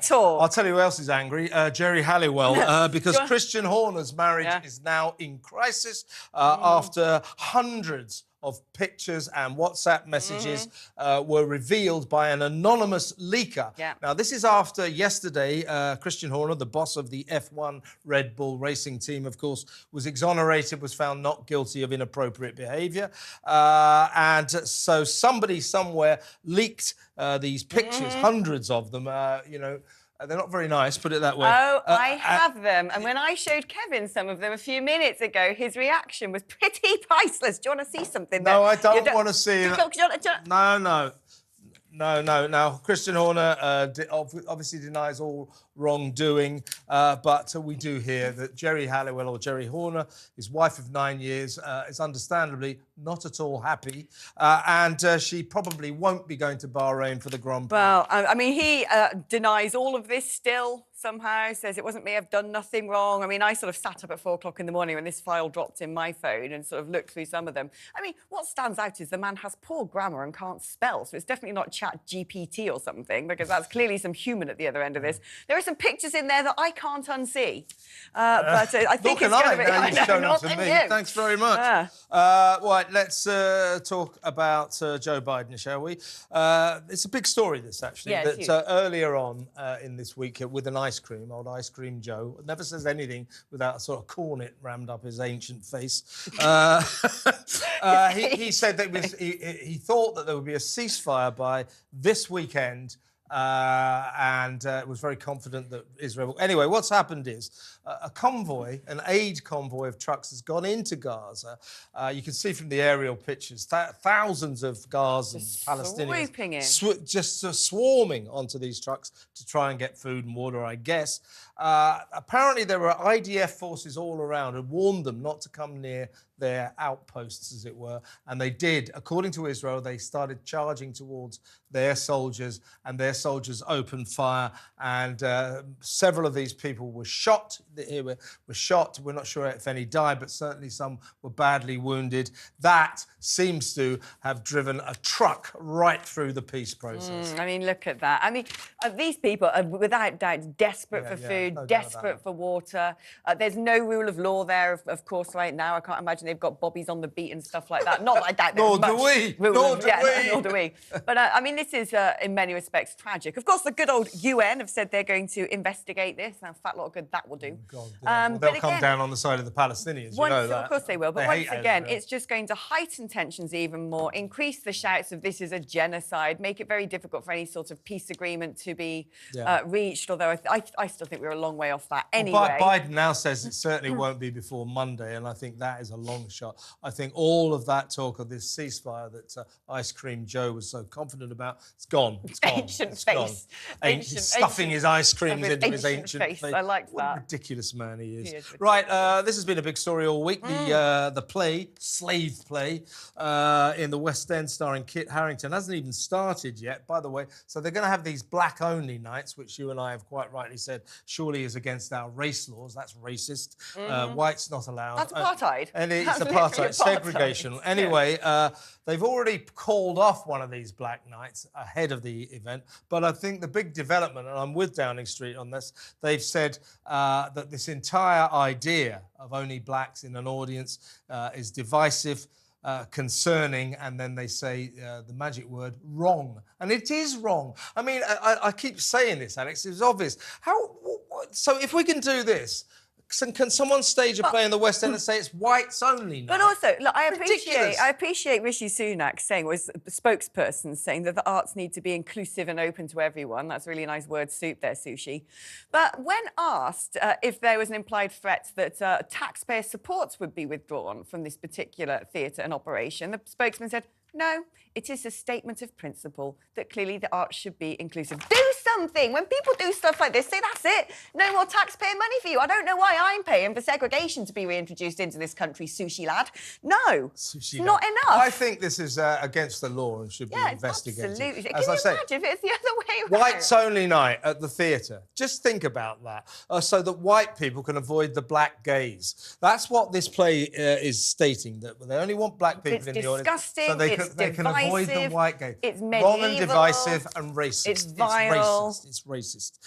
at all. I'll tell you who else is angry. Geri Halliwell, because Christian Horner's marriage is now in crisis after hundreds of pictures and WhatsApp messages were revealed by an anonymous leaker. Now, this is after yesterday, Christian Horner, the boss of the F1 Red Bull racing team, of course, was exonerated, was found not guilty of inappropriate behaviour. And so somebody somewhere leaked these pictures, hundreds of them, you know. They're not very nice, put it that way. Oh, I have them. And when I showed Kevin some of them a few minutes ago, his reaction was pretty priceless. Do you want to see something? No, I don't want to see it. No. Now, Christian Horner obviously denies all wrongdoing, but we do hear that Geri Halliwell, or Geri Horner, his wife of 9 years, is understandably not at all happy, and she probably won't be going to Bahrain for the Grand Prix. Well, I mean, he denies all of this still. Somehow says it wasn't me, I've done nothing wrong. I mean, I sort of sat up at 4 o'clock in the morning when this file dropped in my phone and sort of looked through some of them. I mean, what stands out is the man has poor grammar and can't spell, so it's definitely not Chat GPT or something, because that's clearly some human at the other end of this. There are some pictures in there that I can't unsee. But I think it's going to be... Now you've shown them to me. Thanks very much. Right, let's talk about Joe Biden, shall we? It's a big story, this, actually. Yeah, that earlier on in this week, with an ice cream, old Ice Cream Joe, never says anything without a sort of cornet rammed up his ancient face. He said that he thought that there would be a ceasefire by this weekend, and was very confident that Israel... Anyway, what's happened is a convoy, an aid convoy of trucks has gone into Gaza. You can see from the aerial pictures, thousands of Gazans, Palestinians, just swarming onto these trucks to try and get food and water, I guess. Apparently, there were IDF forces all around and warned them not to come near their outposts, as it were. And they did. According to Israel, they started charging towards their soldiers, and their soldiers opened fire. And several of these people were shot. We're not sure if any died, but certainly some were badly wounded. That seems to have driven a truck right through the peace process. I mean, look at that. I mean, these people are without doubt desperate for food, desperate for water. There's no rule of law there, of course, right now. I can't imagine they've got bobbies on the beat and stuff like that. Not that I doubt Nor do we. Nor do we. But, I mean, this is, in many respects, tragic. Of course, the good old UN have said they're going to investigate this. And a fat lot of good that will do. Well, they'll come down on the side of the Palestinians, you know that. Of course they will. But once again, it's just going to heighten tensions even more, increase the shouts of this is a genocide, make it very difficult for any sort of peace agreement to be reached, although I still think we're a long way off that anyway. Well, Biden now says it certainly won't be before Monday, and I think that is a long shot. I think all of that talk of this ceasefire that Ice Cream Joe was so confident about, it's gone. It's gone. Ancient face. He's stuffing his ice creams into his ancient face. I like that. What a ridiculous man he is. Right, this has been a big story all week. The play, Slave Play, in the West End starring Kit Harington hasn't even started yet, by the way. So they're going to have these black-only nights, which you and I have quite rightly said surely is against our race laws. That's racist. White's not allowed. That's apartheid. And it's apartheid, segregation. Anyway, they've already called off one of these black nights ahead of the event. But I think the big development, and I'm with Downing Street on this, they've said that this entire idea of only blacks in an audience is divisive, concerning, and then they say the magic word, wrong. And it is wrong. I mean, I keep saying this, Alex, it's obvious. So if we can do this, can someone stage a play in the West End and say it's whites only now? But also, look, I appreciate Rishi Sunak saying, was the spokesperson saying that the arts need to be inclusive and open to everyone. That's a really nice word soup there, Sushi. But when asked if there was an implied threat that taxpayer supports would be withdrawn from this particular theatre and operation, the spokesman said, no, it is a statement of principle that clearly the arts should be inclusive. Do something. When people do stuff like this, say, that's it. No more taxpayer money for you. I don't know why I'm paying for segregation to be reintroduced into this country, sushi lad. No, not enough. I think this is against the law and should be investigated. Absolutely. As Can I you say, imagine if it's the other way around? Whites only night at the theatre. Just think about that. So that white people can avoid the black gaze. That's what this play is stating, that they only want black people in the audience. So they can avoid the white gaze. It's medieval. Wrong and divisive and racist. It's vile. It's racist.